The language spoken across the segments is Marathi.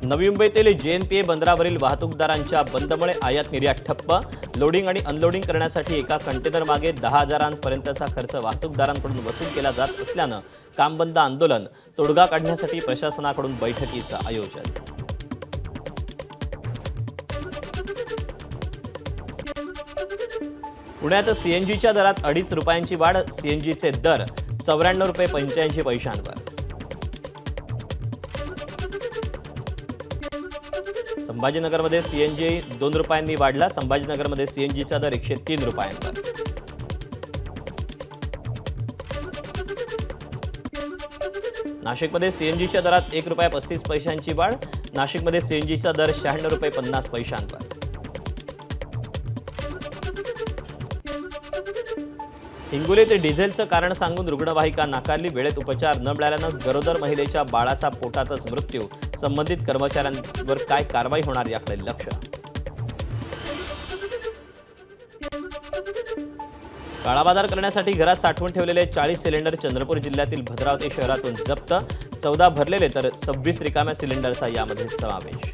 नवी मुंबईतील JNPA बंदरावरील वाहतूकदारांच्या बंदमुळे आयात निर्यात ठप्प। लोडिंग आणि अनलोडिंग करण्यासाठी एका कंटेनर मागे 10,000 पर्यंतचा खर्च वाहतूकदारांकडून वसूल केला जात असल्यानं काम बंद आंदोलन। तोडगा काढण्यासाठी प्रशासनाकडून बैठकीचं आयोजन। पुण्यात CNGच्या दरात 2.5 रुपयांची वाढ। CNGचे दर 94.85 रुपयांवर। संभाजीनगरमध्ये CNG 2 रुपयांनी वाढला। संभाजीनगरमध्ये CNGचा दर 103 रुपयांवर। नाशिकमध्ये CNGच्या दरात 1 रुपया 35 पैशांची वाढ। नाशिकमध्ये CNGचा दर 96 रुपये 50 पैशांवर। हिंगोलीत डिझेलचं कारण सांगून रुग्णवाहिका नाकारली। वेळेत उपचार न मिळाल्यानं गरोदर महिलेच्या बाळाचा पोटातच मृत्यू। संबंधित कर्मचाऱ्यांवर काय कारवाई होणार याकडे लक्ष। काळाबाजार करण्यासाठी घरात साठवून ठेवलेले 40 सिलेंडर चंद्रपूर जिल्ह्यातील भद्रावती शहरातून जप्त। 14 भरलेले तर 26 रिकाम्या सिलेंडरचा यामध्ये समावेश।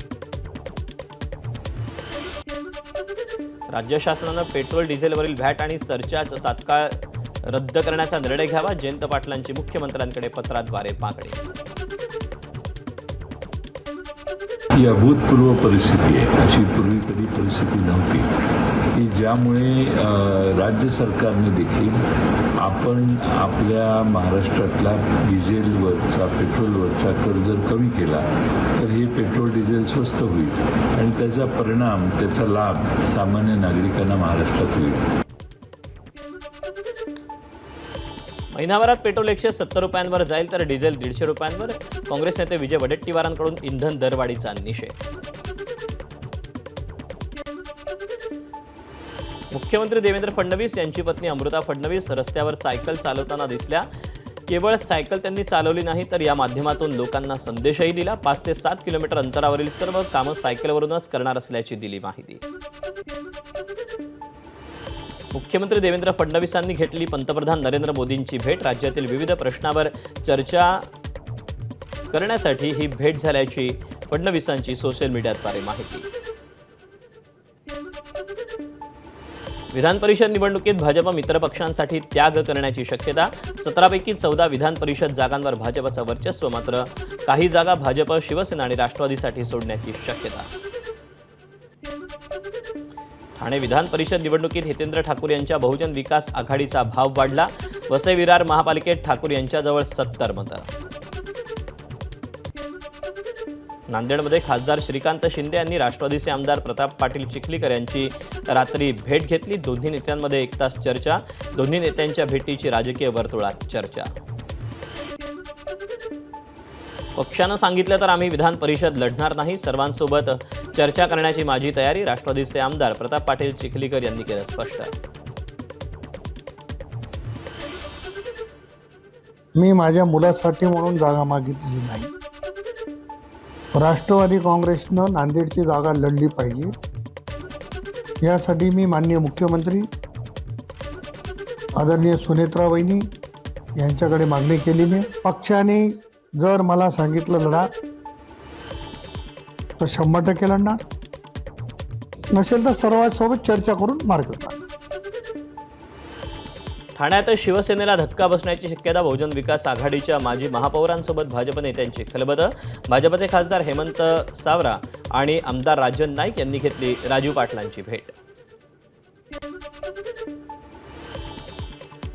राज्य शासनानं पेट्रोल डिझेलवरील व्हॅट आणि सरचार्ज तात्काळ रद्द करण्याचा निर्णय घ्यावा। जयंत पाटलांची मुख्यमंत्र्यांकडे पत्राद्वारे मागणी। ही अभूतपूर्व परिस्थिती आहे। अशी पूर्वी कधी परिस्थिती नव्हती की ज्यामुळे राज्य सरकारने देखील आपण आपल्या महाराष्ट्रातला डिझेलवरचा पेट्रोलवरचा कर जर कमी केला तर हे पेट्रोल डिझेल स्वस्त होईल आणि त्याचा परिणाम त्याचा लाभ सामान्य नागरिकांना महाराष्ट्रात होईल। महिनाभरात पेट्रोल 170 रुपयांवर जाईल तर डिझेल 150 रुपयांवर। काँग्रेस नेते विजय वडेट्टीवारांकडून इंधन दरवाढीचा निषेध। मुख्यमंत्री देवेंद्र फडणवीस यांची पत्नी अमृता फडणवीस रस्त्यावर सायकल चालवताना दिसल्या। केवळ सायकल त्यांनी चालवली नाही तर या माध्यमातून लोकांना संदेशही दिला। 5 ते 7 किलोमीटर अंतरावरील सर्व कामं सायकलवरूनच करणार असल्याची दिली माहिती। मुख्यमंत्री देवेंद्र फडणवीसांनी घेतली पंतप्रधान नरेंद्र मोदींची भेट। राज्यातील विविध प्रश्नावर चर्चा करण्यासाठी ही भेट झाल्याची फडणवीसांची सोशल मीडियाद्वारे माहिती। विधान परिषद निवडणुकीत भाजप मित्र पक्षांसाठी त्याग करण्याची शक्यता। 17 पैकी 14 विधान परिषद जागांवर भाजपचं वर्चस्व, मात्र काही जागा भाजप, शिवसेना आणि राष्ट्रवादीसाठी सोडण्याची शक्यता। ठाणे विधान परिषद निवडणुकीत हितेंद्र ठाकूर यांच्या बहुजन विकास आघाडीचा भाव वाढला। वसई विरार महापालिकेत ठाकूर यांच्याजवळ 70 मतं। नांदेडमध्ये खासदार श्रीकांत शिंदे यांनी राष्ट्रवादीचे आमदार प्रताप पाटील चिखलीकर यांची रात्री भेट घेतली। दोन्ही नेत्यांमध्ये 1 तास चर्चा। दोन्ही नेत्यांच्या भेटीची राजकीय वर्तुळात चर्चा। पक्षानं सांगितलं तर आम्ही विधान परिषद लढणार नाही। सर्वांसोबत चर्चा करण्याची माझी तयारी। राष्ट्रवादीचे आमदार प्रताप पाटील चिखलीकर यांनी केलं स्पष्ट। मी माझ्या मुलासाठी म्हणून जागा मागितली नाही। राष्ट्रवादी काँग्रेसनं नांदेडची जागा लढली पाहिजे यासाठी मी माननीय मुख्यमंत्री आदरणीय सुनेत्रा वहिनी यांच्याकडे मागणी केलेली आहे। पक्षाने जर मला सांगितलं लढा तर 100% लढणार, नसेल तर सर्वांसोबत चर्चा करून मार्ग काढणार। ठाण्यात शिवसेनेला धक्का बसण्याची शक्यता। बहुजन विकास आघाडीच्या माजी महापौरांसोबत भाजप नेत्यांची खलबतं। भाजपचे खासदार हेमंत सावरा आणि आमदार राजन नाईक यांनी घेतली राजू पाटलांची भेट।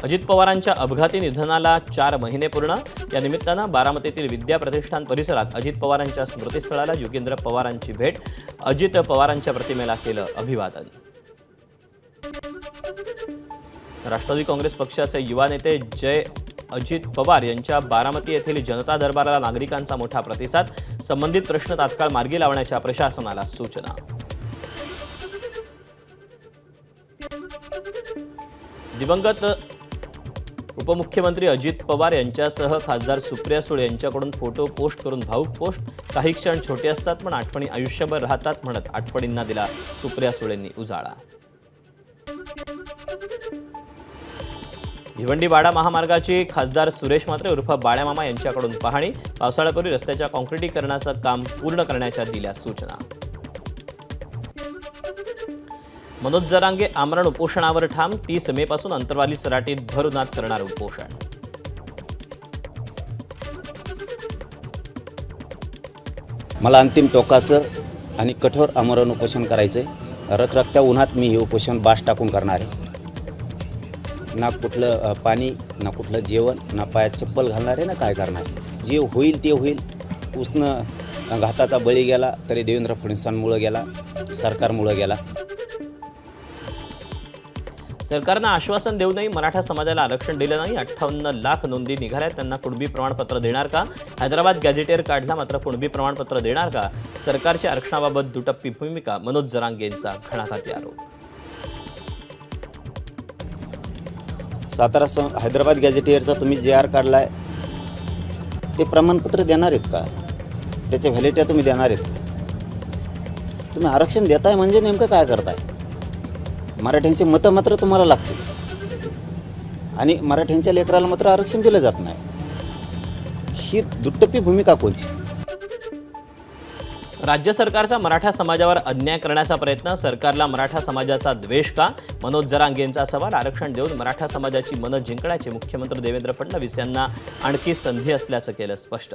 अजित पवारांच्या अपघाती निधनाला 4 महिने पूर्ण। या निमित्तानं बारामतीतील विद्या प्रतिष्ठान परिसरात अजित पवारांच्या स्मृतिस्थळाला योगेंद्र पवारांची भेट। अजित पवारांच्या प्रतिमेला केलं अभिवादन। राष्ट्रवादी काँग्रेस पक्षाचे युवा नेते जय अजित पवार यांच्या बारामती येथील जनता दरबाराला नागरिकांचा मोठा प्रतिसाद। संबंधित प्रश्न तात्काळ मार्गी लावण्याच्या प्रशासनाला सूचना। दिवंगत उपमुख्यमंत्री अजित पवार यांच्यासह खासदार सुप्रिया सुळे यांच्याकडून फोटो पोस्ट करून भावूक पोस्ट। काही क्षण छोटे असतात पण आठवणी आयुष्यभर राहतात म्हणत आठवणींना दिला सुप्रिया सुळेंनी उजाळा। भिवंडी वाडा महामार्गाची खासदार सुरेश म्हात्रे उर्फ बाळ्यामामा यांच्याकडून पाहणी. पावसाळ्यापूर्वी रस्त्याच्या काँक्रिटीकरणाचं काम पूर्ण करण्याच्या दिल्या सूचना. मनोज जरांगे आमरण उपोषणावर ठाम. 30 मे पासून अंतरवाली सराटीत भर उन्हात करणार उपोषण. मला अंतिम टोकाचं आणि कठोर आमरण उपोषण करायचं आहे. रखरखत्या उन्हात मी हे उपोषण बाश टाकून करणार आहे. ना कुठलं पाणी, ना कुठलं जेवण, ना पायात चप्पल घालणार आहे, ना काय करणार. जे होईल ते होईल. उसनं घाताचा बळी गेला तरी देवेंद्र फडणवीसांमुळं गेला, सरकारमुळं गेला. सरकारनं आश्वासन देऊनही मराठा समाजाला आरक्षण दिलं नाही. 58 लाख नोंदी निघाल्या. त्यांना कुणबी प्रमाणपत्र देणार का? हैदराबाद गॅझेटियर काढला, मात्र कुणबी प्रमाणपत्र देणार का? सरकारच्या आरक्षणाबाबत दुटप्पी भूमिका. मनोज जरांगेंचा घणाघाती आरोप. सातारा हैदराबाद गॅझेटियरचा तुम्ही JR काढलाय, ते प्रमाणपत्र देणार आहेत का? त्याच्या व्हॅलिडिटी तुम्ही देणार आहेत का? तुम्ही आरक्षण देताय म्हणजे नेमकं काय करताय? मराठ्यांचे मतं मात्र तुम्हाला लागतील आणि मराठ्यांच्या लेकराला मात्र आरक्षण दिलं जात नाही. ही दुटप्पी भूमिका कोणची? राज्य सरकारचा मराठा समाजावर अन्याय करण्याचा प्रयत्न. सरकारला मराठा समाजाचा द्वेष का? मनोज जरांगेंचा सवाल. आरक्षण देऊन मराठा समाजाची मनं जिंकण्याची मुख्यमंत्री देवेंद्र फडणवीस यांना आणखी संधी असल्याचं केलं स्पष्ट.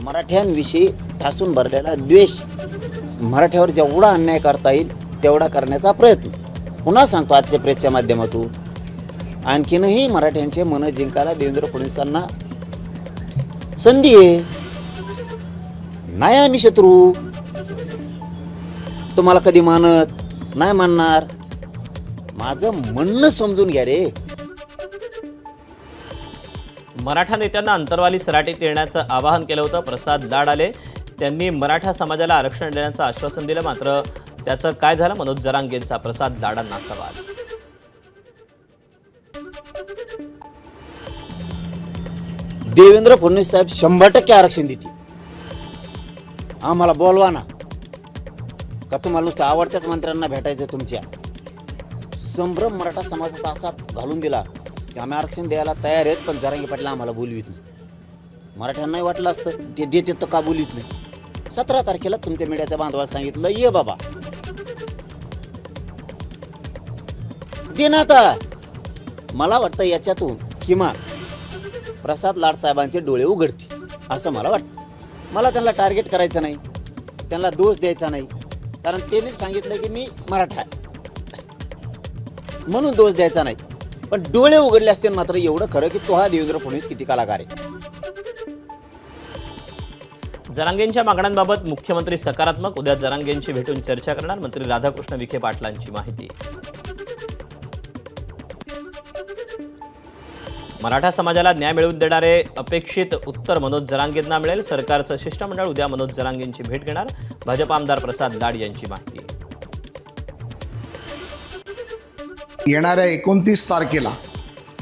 मराठ्यांविषयी ठासून भरलेला द्वेष, मराठ्यावर जेवढा अन्याय करता येईल तेवढा करण्याचा प्रयत्न. पुन्हा सांगतो आजच्या प्रेसच्या माध्यमातून, आणखीनही मराठ्यांचे मन जिंकायला देवेंद्र फडणवीसांना संधी आहे. नाही आम्ही शत्रू, तुम्हाला कधी मानत नाही मानणार. माझं म्हणणं समजून घ्या रे. मराठा नेत्यांना अंतरवाली सराटीत येण्याचं आवाहन केलं होतं. प्रसाद लाड आले. त्यांनी मराठा समाजाला आरक्षण देण्याचं आश्वासन दिलं, मात्र त्याचं काय झालं? मनोज जरांगेंचा प्रसाद लाडांना सवाल. देवेंद्र फडणवीस साहेब 100% आरक्षण देतील. आम्हाला बोलवा ना, का तुम्हाला नुसतं आवडत्याच मंत्र्यांना भेटायचं? तुमच्या संभ्रम मराठा समाजाचा असा घालून दिला की आम्ही आरक्षण द्यायला तयार आहेत, पण जरांगे पाटील आम्हाला बोलवित नाही. मराठ्यांनाही वाटलं असतं ते देतात तर का बोलवित नाही. 17 तारखेला तुमच्या मीडियाच्या बांधवाला सांगितलं, ये बाबा दे ना. आता मला वाटतं याच्यातून किमान प्रसाद लाड साहेबांचे डोळे उघडतील असं मला वाटतं. मला त्यांना टार्गेट करायचं नाही, त्यांना दोष द्यायचा नाही, कारण त्यांनी सांगितलं की मी मराठा आहे म्हणून दोष द्यायचा नाही. पण डोळे उघडले असते मात्र एवढं खरं की तो हा देवेंद्र फडणवीस किती कलाकार आहे. जरांगेंच्या मागण्यांबाबत मुख्यमंत्री सकारात्मक. उद्या जरांगेंची भेटून चर्चा करणार. मंत्री राधाकृष्ण विखे पाटलांची माहिती. मराठा समाजाला न्याय मिळवून देणारे अपेक्षित उत्तर मनोज जरांगेंना मिळेल. सरकारचं शिष्टमंडळ उद्या मनोज जरांगेंची भेट घेणार. भाजप आमदार प्रसाद लाड यांची माहिती. येणाऱ्या 29 तारखेला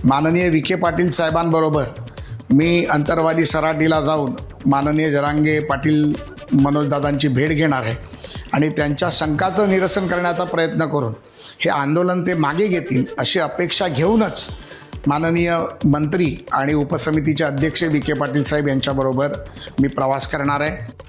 माननीय विखे पाटील साहेबांबरोबर मी अंतरवाली सराटीला जाऊन माननीय जरांगे पाटील मनोजदादांची भेट घेणार आहे आणि त्यांच्या शंकाचं निरसन करण्याचा प्रयत्न करून हे आंदोलन ते मागे घेतील अशी अपेक्षा घेऊनच माननीय मंत्री आणि उपसमितीचे अध्यक्ष विखे पाटील साहेब यांच्याबरोबर मी प्रवास करणार आहे.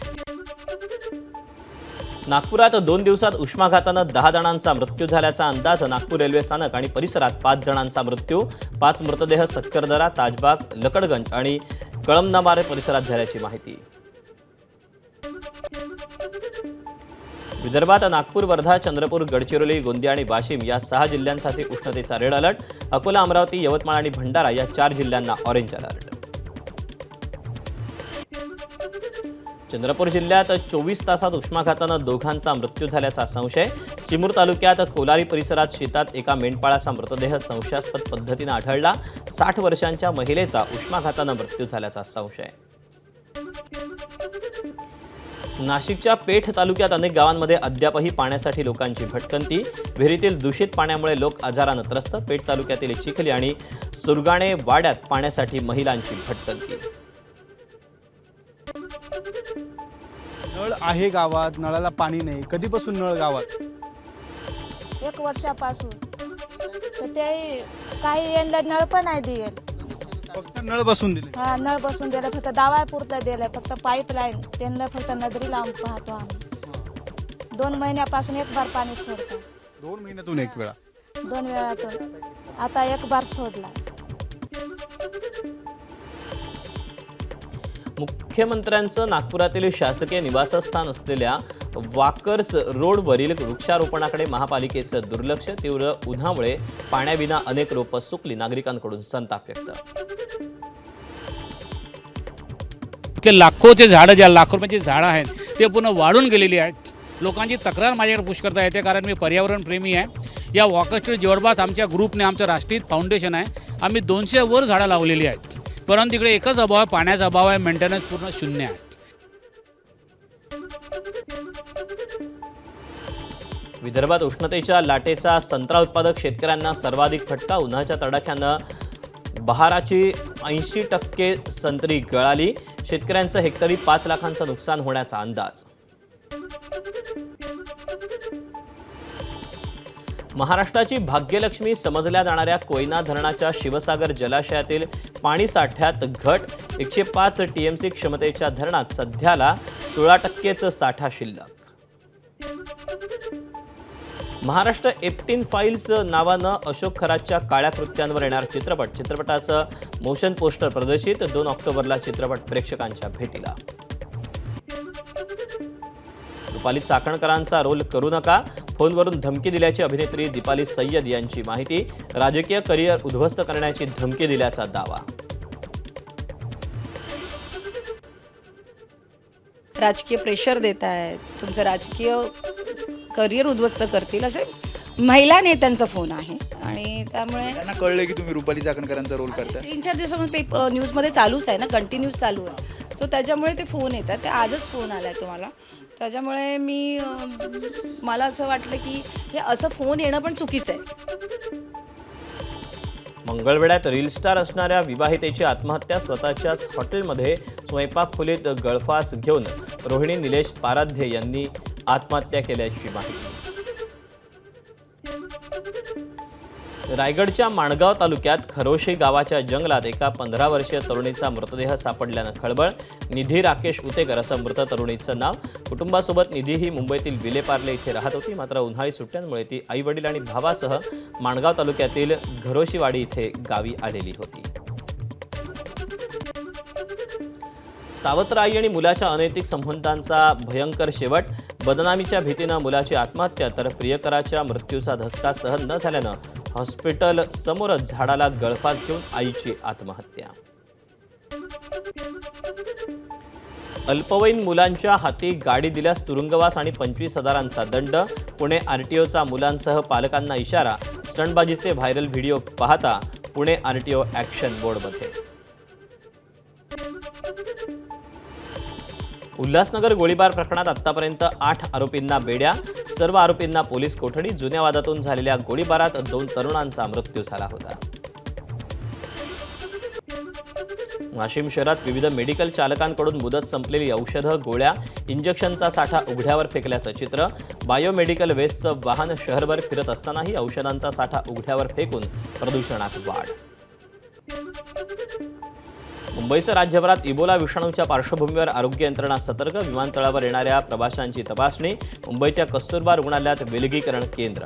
नागपुरात 2 दिवसात उष्माघातानं 10 जणांचा मृत्यू झाल्याचा अंदाज. नागपूर रेल्वे स्थानक आणि परिसरात 5 जणांचा मृत्यू. 5 मृतदेह सक्करदरा, ताजबाग, लकडगंज आणि कळमनाबाद परिसरात झाल्याची माहिती. विदर्भात नागपूर, वर्धा, चंद्रपूर, गडचिरोली, गोंदिया आणि वाशिम या 6 जिल्ह्यांसाठी उष्णतेचा रेड अलर्ट. अकोला, अमरावती, यवतमाळ आणि भंडारा या 4 जिल्ह्यांना ऑरेंज अलर्ट. चंद्रपूर जिल्ह्यात 24 तासात उष्माघातानं 2घांचा मृत्यू झाल्याचा संशय. चिमूर तालुक्यात कोलारी परिसरात शेतात एका मेंढपाळाचा मृतदेह संशयास्पद पद्धतीनं आढळला. 60 वर्षांच्या महिलेचा उष्माघातानं मृत्यू झाल्याचा संशय. नाशिकच्या पेठ तालुक्यात अनेक गावांमध्ये अद्यापही पाण्यासाठी लोकांची भटकंती. विहिरीतील दूषित पाण्यामुळे लोक आजारानं त्रस्त. पेठ तालुक्यातील चिखली आणि सुरगाणे वाड्यात पाण्यासाठी महिलांची भटकंती. नळ आहे गावात, नळाला पाणी नाही. कधीपासून नळ गावात? 1 वर्षापासून. तर ते काही यांना नळ पण नाही दिले. फक्त नळ बसून दिले. हा, नळ बसून दिलं, फक्त दावा पुरतं दिलं, फक्त पाईपलाईन त्यांना फक्त नजरी लावून पाहतो आम्ही. 2 महिन्यापासून एक बार पाणी सोडतो. 2 महिन्यातून एक वेळा. 2 वेळातून आता एक बार सोडला. मुख्यमंत्र्यांचं नागपुरातील शासकीय निवासस्थान असलेल्या वाकर्स रोडवरील वृक्षारोपणाकडे महापालिकेचं दुर्लक्ष. तीव्र उन्हामुळे पाण्याविना अनेक रोपं सुकली. नागरिकांकडून संताप व्यक्त. ते लाखोचे झाडं, ज्या लाखो रुपयाची झाडं आहेत ते पूर्ण वाळून गेलेली आहेत. लोकांची तक्रार माझ्याकडे पुष्कळता येते, कारण मी पर्यावरण प्रेमी आहे. या वॉकर्सच्या जवळपास आमच्या ग्रुपने, आमचं राष्ट्रीय फाउंडेशन आहे, आम्ही 200 वर झाडं लावलेली आहेत. परंतु इकडे एकच अभाव आहे, पाण्याचा अभाव आहे, मेंटेनन्स पूर्ण शून्य आहे. विदर्भात उष्णतेच्या लाटेचा संत्रा उत्पादक शेतकऱ्यांना सर्वाधिक फटका. उन्हाच्या तडाख्यानं बहाराची 80% संत्री गळाली. शेतकऱ्यांचं हेक्टरी 5 लाखांचं नुकसान होण्याचा अंदाज. महाराष्ट्राची भाग्यलक्ष्मी समजल्या जाणाऱ्या कोयना धरणाच्या शिवसागर जलाशयातील पाणी साठ्यात घट. 105 TMC क्षमतेच्या धरणात सध्याला 16%च साठा शिल्लक. महाराष्ट्र एप्टीन फाईल्स नावानं अशोक खरातच्या काळ्या कृत्यांवर येणार चित्रपट. चित्रपटाचं मोशन पोस्टर प्रदर्शित. 2 ऑक्टोबरला चित्रपट प्रेक्षकांच्या भेटीला. रुपाली चाकणकरांचा रोल करू नका, फोनवरून धमकी दिल्याची अभिनेत्री दीपाली सय्यद यांची माहिती. राजकीय करिअर उद्ध्वस्त करण्याची धमकी दिल्याचा दावा. राजकीय प्रेशर देत आहेत, तुमचं राजकीय करिअर उद्ध्वस्त करतील, असे महिला नेत्यांचा फोन आहे. आणि त्यामुळे त्यांना कळलं की तुम्ही रुपाली चाकणकरांचा रोल करताय. 3-4 दिवसामध्ये न्यूजमध्ये चालूच आहे ना, कंटिन्यूस चालू आहे. सो त्याच्यामुळे ते फोन येतात. ते आजच फोन आला आहे तुम्हाला. त्याच्यामुळे मला असं वाटलं की हे असं फोन येणं पण चुकीचं आहे. मंगळवेढ्यात रील स्टार असणाऱ्या विवाहितेची आत्महत्या. स्वतःच्याच हॉटेलमध्ये स्वयंपाक खोलीत गळफास घेऊन रोहिणी निलेश पाराध्ये यांनी आत्महत्या केल्याची माहिती. रायगडच्या माणगाव तालुक्यात खरोशी गावाच्या जंगलात एका 15 वर्षीय तरुणीचा मृतदेह सापडल्यानं खळबळ. निधी राकेश उतेकर असं मृत तरुणीचं नाव. कुटुंबासोबत निधी ही मुंबईतील विलेपार्ले इथे राहत होती. मात्र उन्हाळी सुट्ट्यांमुळे ती आईवडील आणि भावासह माणगाव तालुक्यातील घरोशीवाडी इथे गावी आलेली होती. सावत्र आई आणि मुलाच्या अनैतिक संबंधांचा भयंकर शेवट. बदनामीच्या भीतीनं मुलाची आत्महत्या, तर प्रियकराच्या मृत्यूचा धसका सहन न झाल्यानं हॉस्पिटल समोरच झाडाला गळफास घेऊन आईची आत्महत्या. अल्पवयीन मुलांच्या हाती गाडी दिल्यास तुरुंगवास आणि 25,000चा दंड. पुणे आरटीओचा मुलांसह पालकांना इशारा. स्टंटबाजीचे व्हायरल व्हिडिओ पाहता पुणे आरटीओ ॲक्शन बोर्डमध्ये. उल्हासनगर गोळीबार प्रकरणात आतापर्यंत 8 आरोपींना बेड्या. सर्व आरोपींना पोलीस कोठडी. जुन्या वादातून झालेल्या गोळीबारात 2 तरुणांचा मृत्यू झाला होता. वाशिम शहरात विविध मेडिकल चालकांकडून मुदत संपलेली औषधं, गोळ्या, इंजेक्शनचा साठा उघड्यावर फेकल्याचं चित्र. बायोमेडिकल वेस्टचं वाहन शहरभर फिरत असतानाही औषधांचा साठा उघड्यावर फेकून प्रदूषणात वाढ. मुंबईसह राज्यभरात इबोला विषाणूच्या पार्श्वभूमीवर आरोग्य यंत्रणा सतर्क. विमानतळावर येणाऱ्या प्रवाशांची तपासणी. मुंबईच्या कस्तुरबा रुग्णालयात विलगीकरण केंद्र.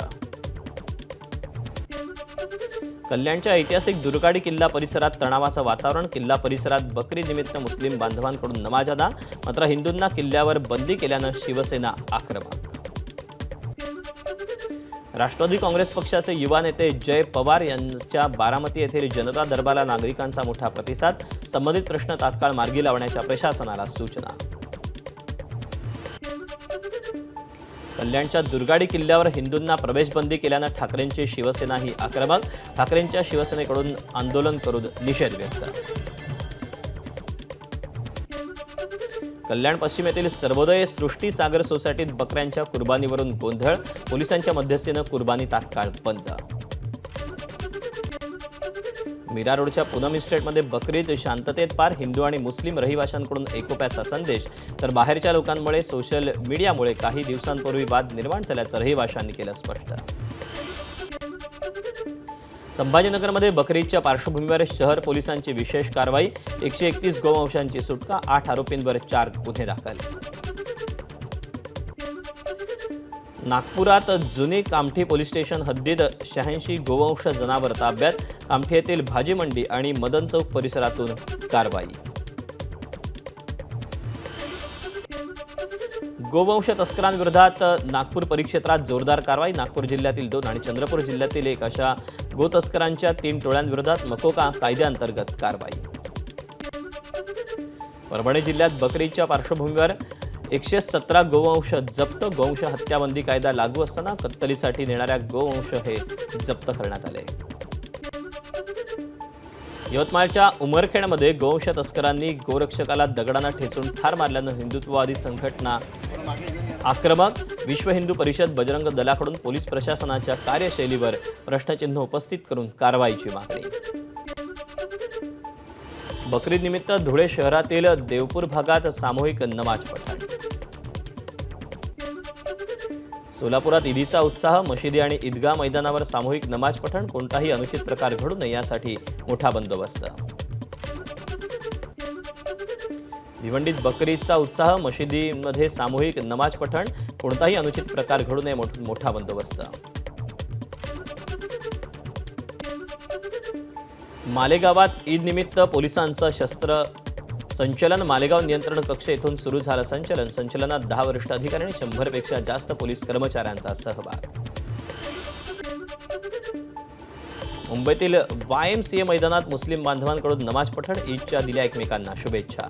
कल्याणच्या ऐतिहासिक दुर्गाडी किल्ला परिसरात तणावाचं वातावरण. किल्ला परिसरात बकरी निमित्त मुस्लिम बांधवांकडून नमाज अदा. मात्र हिंदूंना किल्ल्यावर बंदी केल्यानं शिवसेना आक्रमक. राष्ट्रवादी काँग्रेस पक्षाचे युवा नेते जय पवार यांच्या बारामती येथील जनता दरबाराला नागरिकांचा मोठा प्रतिसाद. संबंधित प्रश्न तात्काळ मार्गी लावण्याच्या प्रशासनाला सूचना. कल्याणच्या दुर्गाडी किल्ल्यावर हिंदूंना प्रवेशबंदी केल्यानं ठाकरेंची शिवसेनाही आक्रमक. ठाकरेंच्या शिवसेनेकडून आंदोलन करून निषेध व्यक्त. कल्याण पश्चिम येथील सर्वोदय सृष्टी सागर सोसायटीत बकऱ्यांच्या कुर्बानीवरून गोंधळ. पोलिसांच्या मध्यस्थीनं कुर्बानी तात्काळ बंद. मीरा रोडच्या पूनम इस्टेटमध्ये बकरीद शांततेत पार. हिंदू आणि मुस्लिम रहिवाशांकडून एकोप्याचा संदेश. तर बाहेरच्या लोकांमुळे सोशल मीडियामुळे काही दिवसांपूर्वी वाद निर्माण झाल्याचं रहिवाशांनी केलं स्पष्ट. संभाजीनगरमध्ये बकरी ईदच्या पार्श्वभूमीवर शहर पोलिसांची विशेष कारवाई. 131 गोवंशांची सुटका, 8 आरोपींवर 4 गुन्हे दाखल. नागपुरात जुनी कामठी पोलीस स्टेशन हद्दीत 86 गोवंश जनावर ताब्यात. कामठी येथील भाजी मंडी आणि मदन चौक परिसरातून कारवाई. गोवंश तस्करांविरोधात नागपूर परिक्षेत्रात जोरदार कारवाई. नागपूर जिल्ह्यातील 2 आणि चंद्रपूर जिल्ह्यातील 1 अशा गोतस्करांच्या 3 टोळ्यांविरोधात मकोका कायद्याअंतर्गत कारवाई. परभणी जिल्ह्यात बकरीच्या पार्श्वभूमीवर 117 गोवंश जप्त. गोवंश हत्याबंदी कायदा लागू असताना कत्तलीसाठी नेणाऱ्या गोवंश हे जप्त करण्यात आले. यवतमाळच्या उमरखेडमध्ये गोवंश तस्करांनी गोरक्षकाला दगडानं ठेचून ठार मारल्यानं हिंदुत्ववादी संघटना आक्रमक. विश्व हिंदू परिषद बजरंग दलाकडून पोलीस प्रशासनाच्या कार्यशैलीवर प्रश्नचिन्ह उपस्थित करून कारवाईची मागणी. बकरी निमित्त धुळे शहरातील देवपूर भागात सामूहिक नमाज पठण. सोलापुरात ईदीचा उत्साह. मशिदी आणि ईदगाह मैदानावर सामूहिक नमाज पठण. कोणताही अनुचित प्रकार घडू नये यासाठी मोठा बंदोबस्त. भिवंडीत बकरी ईदचा उत्साह. मशिदीमध्ये सामूहिक नमाज पठण. कोणताही अनुचित प्रकार घडू नये मोठा बंदोबस्त. मालेगावात ईद निमित्त पोलिसांचं शस्त्र संचलन. मालेगाव नियंत्रण कक्ष येथून सुरू झालं संचलन. संचलनात 10 वरिष्ठ अधिकारी आणि 100पेक्षा जास्त पोलीस कर्मचाऱ्यांचा सहभाग. मुंबईतील YMCA मैदानात मुस्लिम बांधवांकडून नमाज पठण. ईदच्या दिल्या एकमेकांना शुभेच्छा.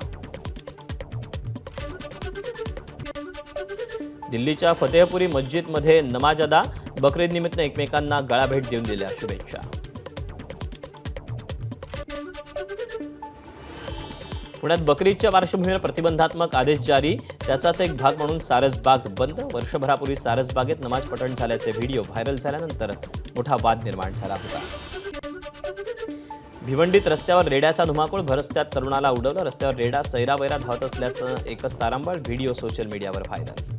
दिल्लीच्या फतेहपुरी मस्जिदमध्ये नमाज अदा. बकरी ईद निमित्त एकमेकांना गळाभेट देऊन दिल्या शुभेच्छा. पुण्यात बकरी ईदच्या पार्श्वभूमीवर प्रतिबंधात्मक आदेश जारी. त्याचाच एक भाग म्हणून सारसबाग बंद. वर्षभरापूर्वी सारसबागेत नमाज पठण झाल्याचे व्हिडिओ व्हायरल झाल्यानंतर मोठा वाद निर्माण झाला होता. भिवंडीत रस्त्यावर रेड्याचा धुमाकूळ. भरस्त्यात तरुणाला उडवलं. रस्त्यावर रेडा सैरावैरा धावत असल्याचं एकच तारांबळ. व्हिडिओ सोशल मीडियावर व्हायरल.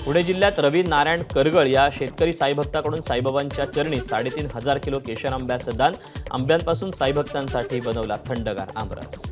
पुणे जिल्ह्यात रवी नारायण करगळ या शेतकरी साईभक्ताकडून साईबाबांच्या चरणी 3.5 हजार किलो केशर आंब्याचं दान. आंब्यांपासून साईभक्तांसाठी बनवला थंडगार आमरस.